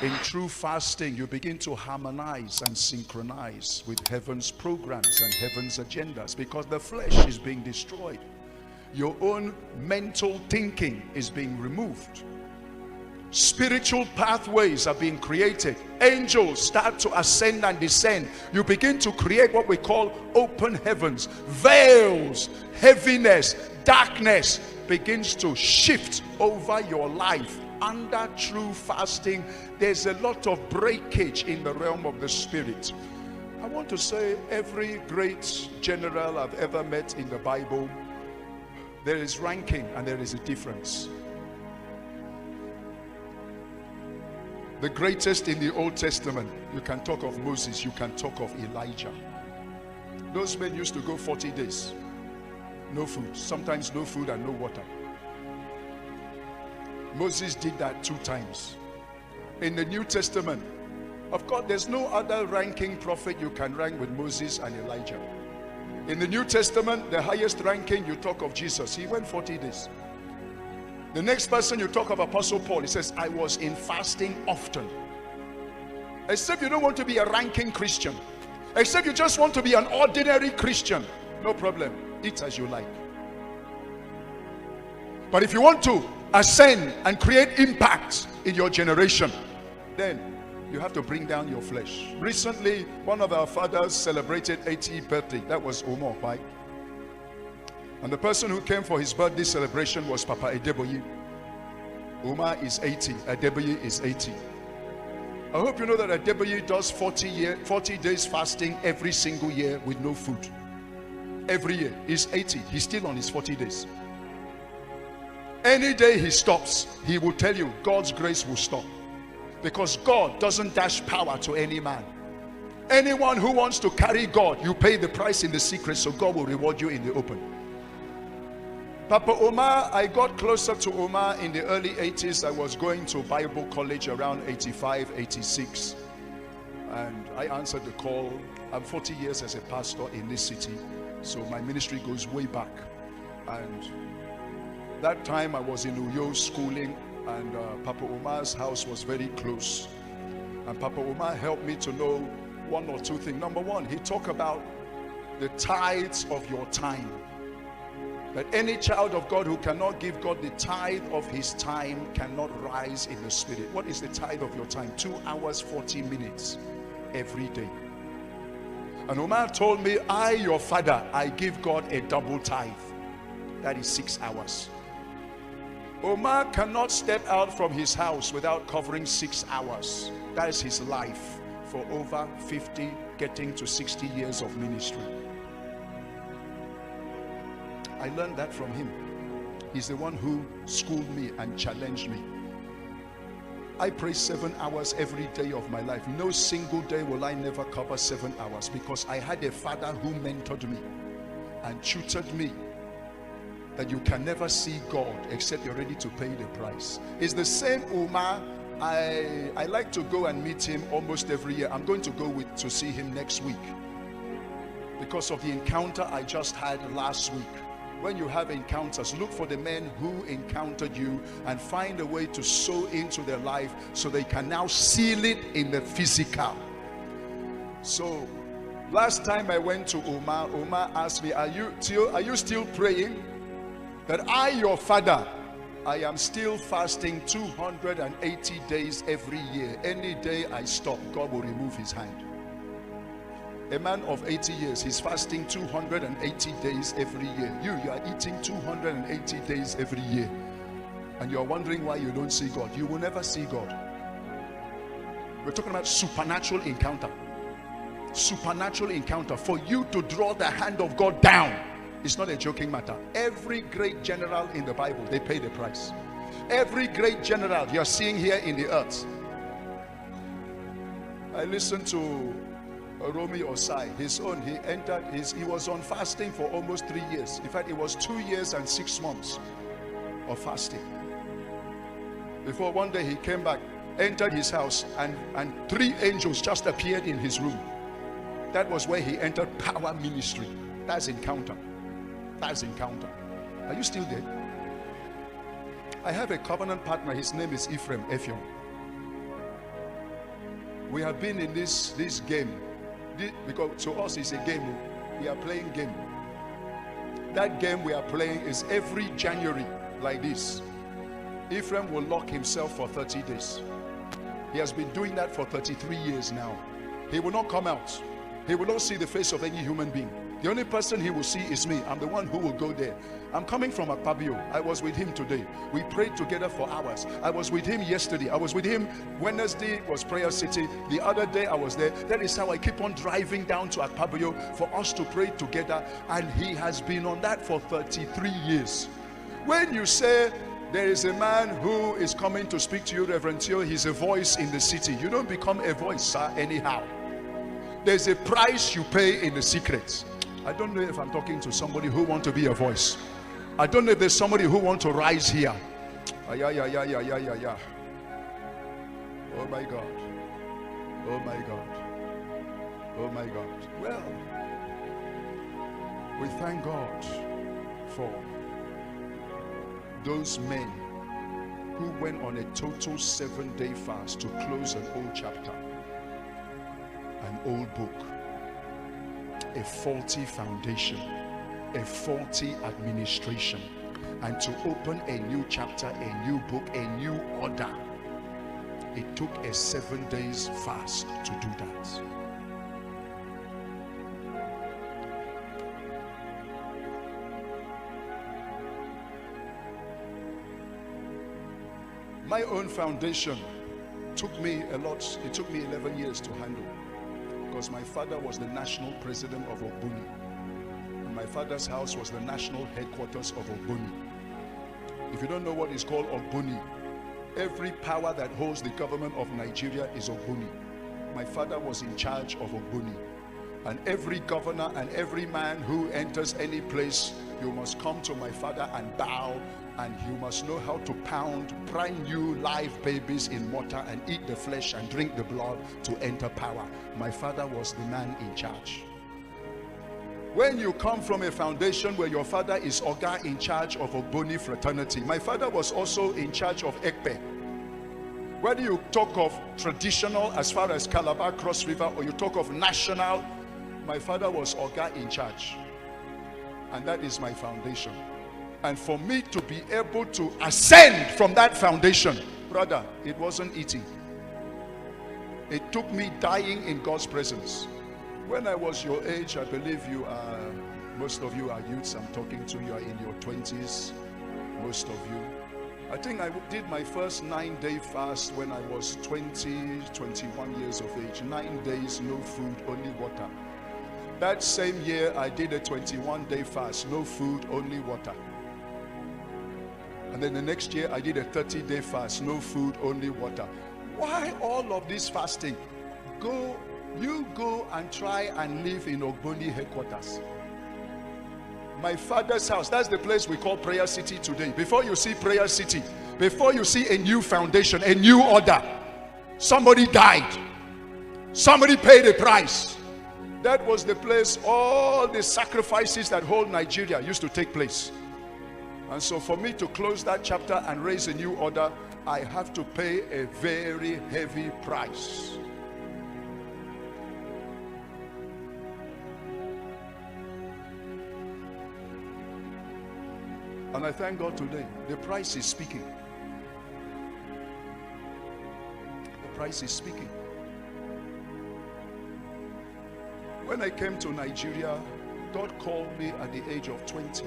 In true fasting, you begin to harmonize and synchronize with heaven's programs and heaven's agendas, because the flesh is being destroyed. Your own mental thinking is being removed. Spiritual pathways are being created. Angels start to ascend and descend. You begin to create what we call open heavens. Veils, heaviness, darkness begins to shift over your life. Under true fasting, there's a lot of breakage in the realm of the spirit. I want to say, every great general I've ever met in the Bible, there is ranking and there is a difference. The greatest in the Old Testament, you can talk of Moses, you can talk of Elijah. Those men used to go 40 days, no food, sometimes no food and no water. Moses did that 2 times. In the New Testament, of course, there's no other ranking prophet you can rank with Moses and Elijah. In the New Testament, the highest ranking, you talk of Jesus. He went 40 days. The next person, you talk of Apostle Paul. He says, I was in fasting often. Except you don't want to be a ranking Christian. Except you just want to be an ordinary Christian. No problem. Eat as you like. But if you want to ascend and create impact in your generation, then you have to bring down your flesh. Recently, one of our fathers celebrated 80th birthday. That was Opkai. And the person who came for his birthday celebration was Papa Adeboye. Uma is 80, Adeboye is 80. I hope you know that Adeboye does 40 days fasting every single year with no food. Every year. He's 80. He's still on his 40 days. Any day he stops, he will tell you God's grace will stop. Because God doesn't dash power to any man. Anyone who wants to carry God, you pay the price in the secret, so God will reward you in the open. Papa Omar, I got closer to Omar in the early 80s. I was going to Bible college around 85, 86. And I answered the call. I'm 40 years as a pastor in this city, so my ministry goes way back. And that time I was in Uyo schooling, and Papa Omar's house was very close. And Papa Omar helped me to know 1 or 2 things. Number one, he talked about the tithes of your time. That any child of God who cannot give God the tithe of his time cannot rise in the spirit. What is the tithe of your time? 2 hours, 40 minutes every day. And Omar told me, I, your father, I give God a double tithe. That is 6 hours. Omar cannot step out from his house without covering 6 hours. That is his life for over 50, getting to 60 years of ministry. I learned that from him. He's the one who schooled me and challenged me. I pray 7 hours every day of my life. No single day will I never cover 7 hours, because I had a father who mentored me and tutored me that you can never see God except you're ready to pay the price. It's the same Umar. I like to go and meet him almost every year. I'm going to go to see him next week because of the encounter I just had last week. When you have encounters, look for the men who encountered you and find a way to sow into their life so they can now seal it in the physical. So last time I went to Omar asked me, are you still praying? That I, your father, I am still fasting 280 days every year. Any day I stop, God will remove his hand. A man of 80 years, he's fasting 280 days every year. You are eating 280 days every year. And you're wondering why you don't see God. You will never see God. We're talking about supernatural encounter. Supernatural encounter. For you to draw the hand of God down, it's not a joking matter. Every great general in the Bible, they pay the price. Every great general you're seeing here in the earth. I listened to Romy Osai, his own, he was on fasting for almost 3 years. In fact, it was 2 years and 6 months of fasting. Before one day he came back, entered his house, and 3 angels just appeared in his room. That was where he entered power ministry. That's encounter. That's encounter. Are you still there? I have a covenant partner. His name is Effiong. We have been in this game. Because to us it's a game. We are playing game. That game we are playing is every January like this. Ephraim will lock himself for 30 days. He has been doing that for 33 years now. He will not come out. He will not see the face of any human being. The only person he will see is me. I'm the one who will go there. I'm coming from Akpabio. I was with him today. We prayed together for hours. I was with him yesterday. I was with him Wednesday was Prayer City. The other day I was there. That is how I keep on driving down to Akpabio for us to pray together. And he has been on that for 33 years. When you say there is a man who is coming to speak to you, Reverend Theo, he's a voice in the city. You don't become a voice, sir, anyhow. There's a price you pay in the secret. I don't know if I'm talking to somebody who wants to be a voice. I don't know if there's somebody who wants to rise here. Yeah. Oh my God. Oh my God. Oh my God. Well, we thank God for those men who went on a total 7-day fast to close an old chapter, an old book, a faulty foundation, a faulty administration, and to open a new chapter, a new book, a new order. It took a 7 days fast to do that. My own foundation took me a lot. It took me 11 years to handle, because my father was the national president of Ogbuni, and my father's house was the national headquarters of Ogbuni. If you don't know what is called Ogbuni, every power that holds the government of Nigeria is Ogbuni. My father was in charge of Ogbuni, and every governor and every man who enters any place, you must come to my father and bow, and you must know how to pound brand new live babies in mortar and eat the flesh and drink the blood to enter power. My father was the man in charge. When you come from a foundation where your father is Oga in charge of Ogboni fraternity, my father was also in charge of Ekpe. Whether you talk of traditional as far as Calabar Cross River, or you talk of national, my father was Oga in charge. And that is my foundation. And for me to be able to ascend from that foundation, brother, it wasn't easy. It took me dying in God's presence. When I was your age, I believe you are, most of you are youths I'm talking to, you are in your 20s, most of you. I think I did my first 9-day fast when I was 20, 21 years of age. 9 days, no food, only water. That same year, I did a 21-day fast, no food, only water. And then the next year, I did a 30-day fast, no food, only water. Why all of this fasting? You go and try and live in Ogboni headquarters. My father's house, that's the place we call Prayer City today. Before you see Prayer City, before you see a new foundation, a new order, somebody died. Somebody paid a price. That was the place all the sacrifices that hold Nigeria used to take place. And so for me to close that chapter and raise a new order, I have to pay a very heavy price. And I thank God today, the price is speaking. The price is speaking. When I came to Nigeria, God called me at the age of 20.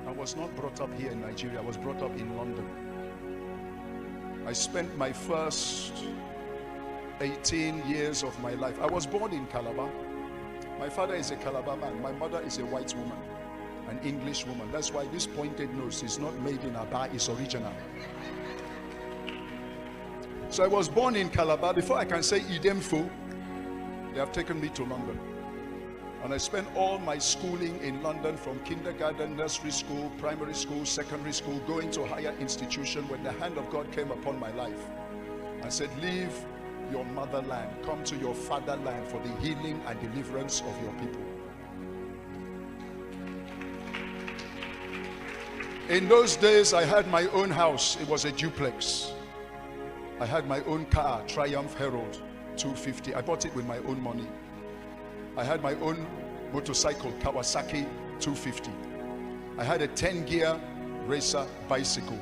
I was not brought up here in Nigeria, I was brought up in London. I spent my first 18 years of my life. I was born in Calabar. My father is a Calabar man. My mother is a white woman, an English woman. That's why this pointed nose is not made in Aba, it's original. So I was born in Calabar. Before I can say Idemfo, they have taken me to London. And I spent all my schooling in London, from kindergarten, nursery school, primary school, secondary school, going to higher institution, when the hand of God came upon my life and said, leave your motherland, come to your fatherland for the healing and deliverance of your people. In those days, I had my own house. It was a duplex. I had my own car, Triumph Herald, 250. I bought it with my own money. I had my own motorcycle, Kawasaki 250. I had a 10-gear racer bicycle.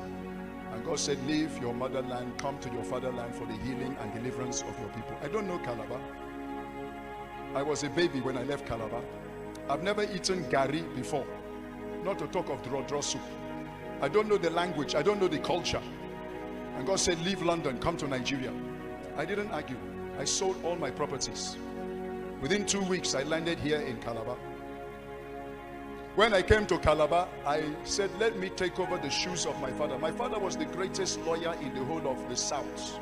And God said, leave your motherland, come to your fatherland for the healing and deliverance of your people. I don't know Calabar. I was a baby when I left Calabar. I've never eaten gari before, not to talk of draw soup. I don't know the language. I don't know the culture. And God said, leave London, come to Nigeria. I didn't argue. I sold all my properties. Within 2 weeks, I landed here in Calabar. When I came to Calabar, I said, let me take over the shoes of my father. My father was the greatest lawyer in the whole of the South.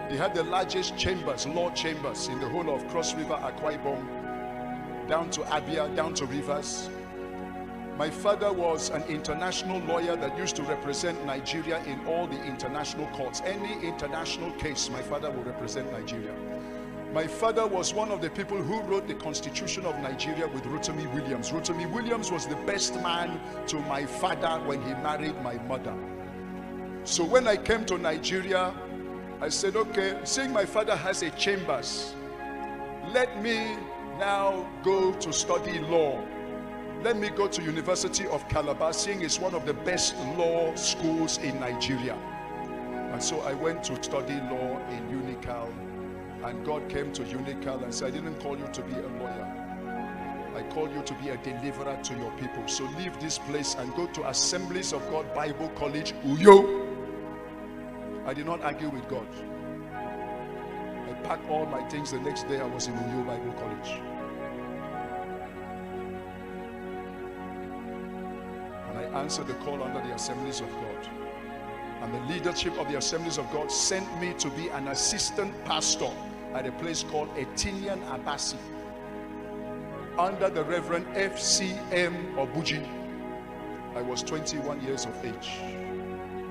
He had the largest chambers, law chambers, in the whole of Cross River, Akwa Ibom, down to Abia, down to Rivers. My father was an international lawyer that used to represent Nigeria in all the international courts. Any international case, my father will represent Nigeria. My father was one of the people who wrote the Constitution of Nigeria with Rotimi Williams. Rotimi Williams was the best man to my father when he married my mother. So when I came to Nigeria, I said, okay, seeing my father has a chambers, let me now go to study law. Let me go to University of Calabar, seeing it's one of the best law schools in Nigeria. And so I went to study law in Unical, and God came to Unical and said, I didn't call you to be a lawyer. I called you to be a deliverer to your people. So leave this place and go to Assemblies of God Bible College, Uyo. I did not argue with God. I packed all my things. The next day I was in Uyo Bible College. And I answered the call under the Assemblies of God. And the leadership of the Assemblies of God sent me to be an assistant pastor at a place called Etinian Abasi under the Reverend FCM Obuji. I was 21 years of age.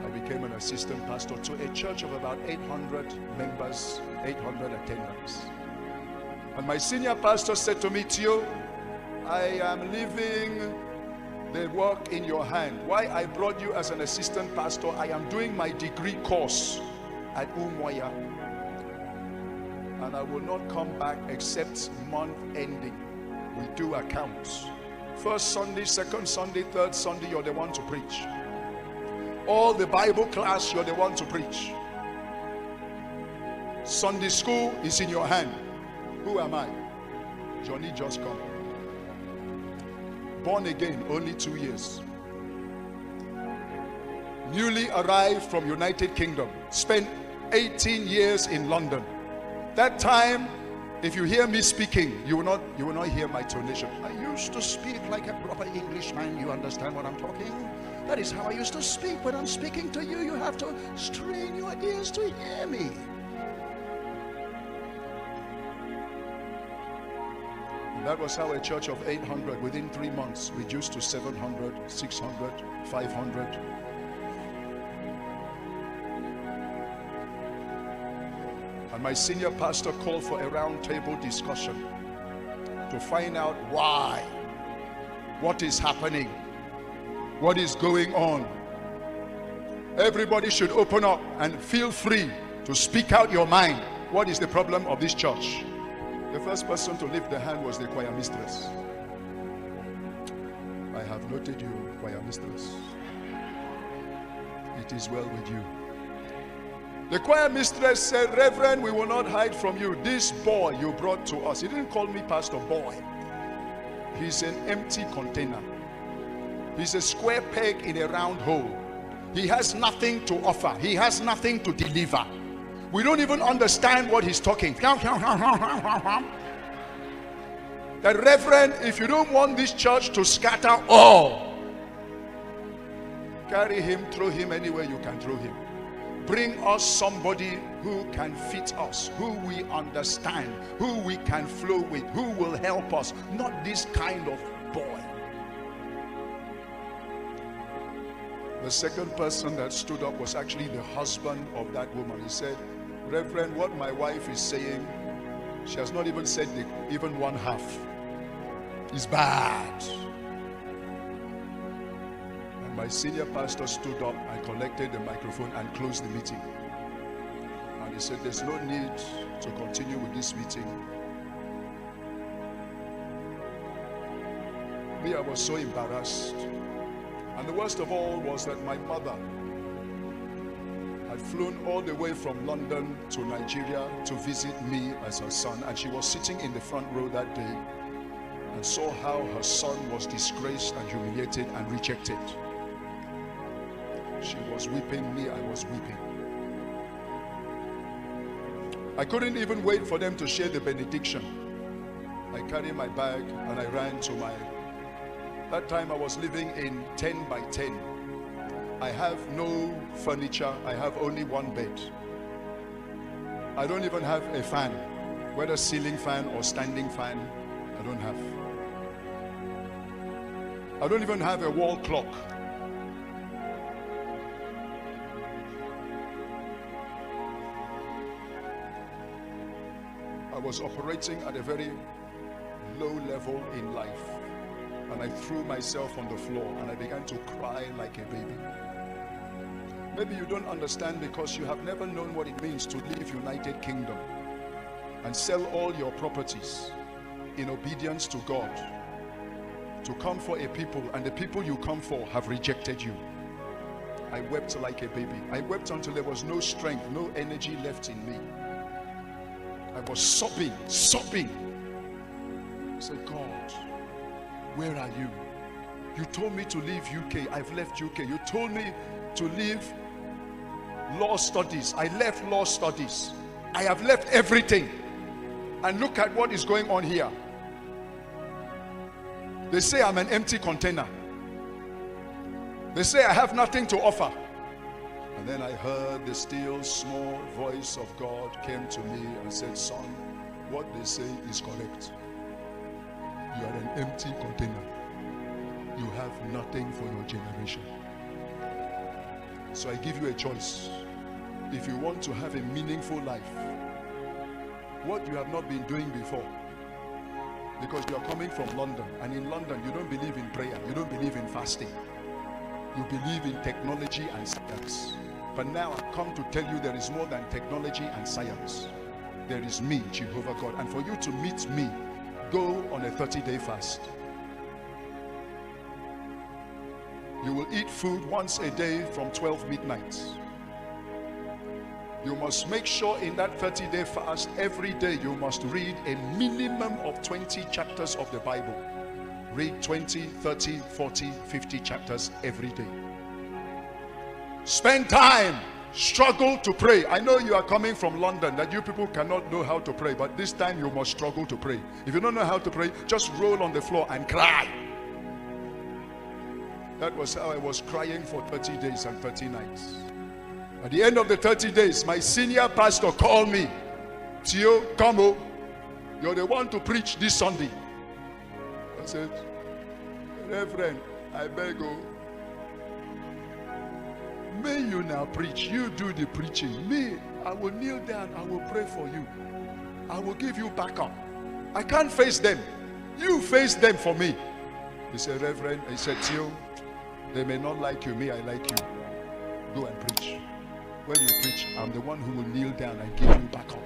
I became an assistant pastor to a church of about 800 members, 800 attendants. And my senior pastor said to me, Theo, I am leaving the work in your hand. Why I brought you as an assistant pastor, I am doing my degree course at Umuahia. And I will not come back except month ending. We do accounts. First Sunday, second Sunday, third Sunday, you're the one to preach. All the Bible class, you're the one to preach. Sunday school is in your hand. Who am I? Johnny just come. Born again, only 2 years. Newly arrived from United Kingdom. Spent 18 years in London. That time, if you hear me speaking, you will not hear my tonation. I used to speak like a proper Englishman. You understand what I'm talking? That is how I used to speak. When I'm speaking to you, you have to strain your ears to hear me. And that was how a church of 800 within 3 months reduced to 700, 600, 500. And my senior pastor called for a round table discussion to find out why, what is happening, what is going on. Everybody should open up and feel free to speak out your mind. What is the problem of this church? The first person to lift the hand was the choir mistress. I have noted you, choir mistress. It is well with you. The choir mistress said, Reverend, we will not hide from you. This boy you brought to us. He didn't call me Pastor Boy. He's an empty container. He's a square peg in a round hole. He has nothing to offer. He has nothing to deliver. We don't even understand what he's talking. That, Reverend, if you don't want this church to scatter all, carry him, throw him anywhere you can throw him. Bring us somebody who can fit us, who we understand, who we can flow with, who will help us, not this kind of boy. The second person that stood up was actually the husband of that woman. He said, Reverend, what my wife is saying, she has not even said even one half. It's bad. And my senior pastor stood up and collected the microphone and closed the meeting. And He said, there's no need to continue with this meeting. Me, I was so embarrassed. And the worst of all was that my mother had flown all the way from London to Nigeria to visit me as her son. And she was sitting in the front row that day and saw how her son was disgraced and humiliated and rejected. She was weeping, me, I was weeping. I couldn't even wait for them to share the benediction. I carried my bag and I ran to that time I was living in 10 by 10. I have no furniture, I have only one bed. I don't even have a fan, whether ceiling fan or standing fan, I don't have. I don't even have a wall clock. I was operating at a very low level in life, and I threw myself on the floor and I began to cry like a baby. Maybe you don't understand because you have never known what it means to leave United Kingdom and sell all your properties in obedience to God to come for a people, and the people you come for have rejected you. I wept like a baby. I wept until there was no strength, no energy left in me. I was sobbing. I said, God, where are you? You told me to leave UK. I've left UK. You told me to leave law studies. I left law studies. I have left everything. And look at what is going on here. They say I'm an empty container. They say I have nothing to offer. And then I heard the still small voice of God came to me and said, son, what they say is correct. You are an empty container. You have nothing for your generation. So I give you a choice. If you want to have a meaningful life, what you have not been doing before, because you are coming from London, and in London you don't believe in prayer, you don't believe in fasting, you believe in technology and science. But now I've come to tell you there is more than technology and science. There is me, Jehovah God. And for you to meet me, go on a 30-day fast. You will eat food once a day from 12 midnight. You must make sure in that 30-day fast, every day you must read a minimum of 20 chapters of the Bible. Read 20, 30, 40, 50 chapters every day. Spend time, struggle to pray. I know you are coming from London, that you people cannot know how to pray, but this time you must struggle to pray. If you don't know how to pray, just roll on the floor and cry. That was how I was crying for 30 days and 30 nights. At the end of the 30 days, my senior pastor called me. Theo, come on. You're the one to preach this Sunday. I said, Reverend, I beg you. May you now preach. You do the preaching. Me, I will kneel down. I will pray for you. I will give you backup. I can't face them. You face them for me. He said, Reverend, he said, Theo, they may not like you. Me, I like you. Go and preach. When you preach, I'm the one who will kneel down and give you backup.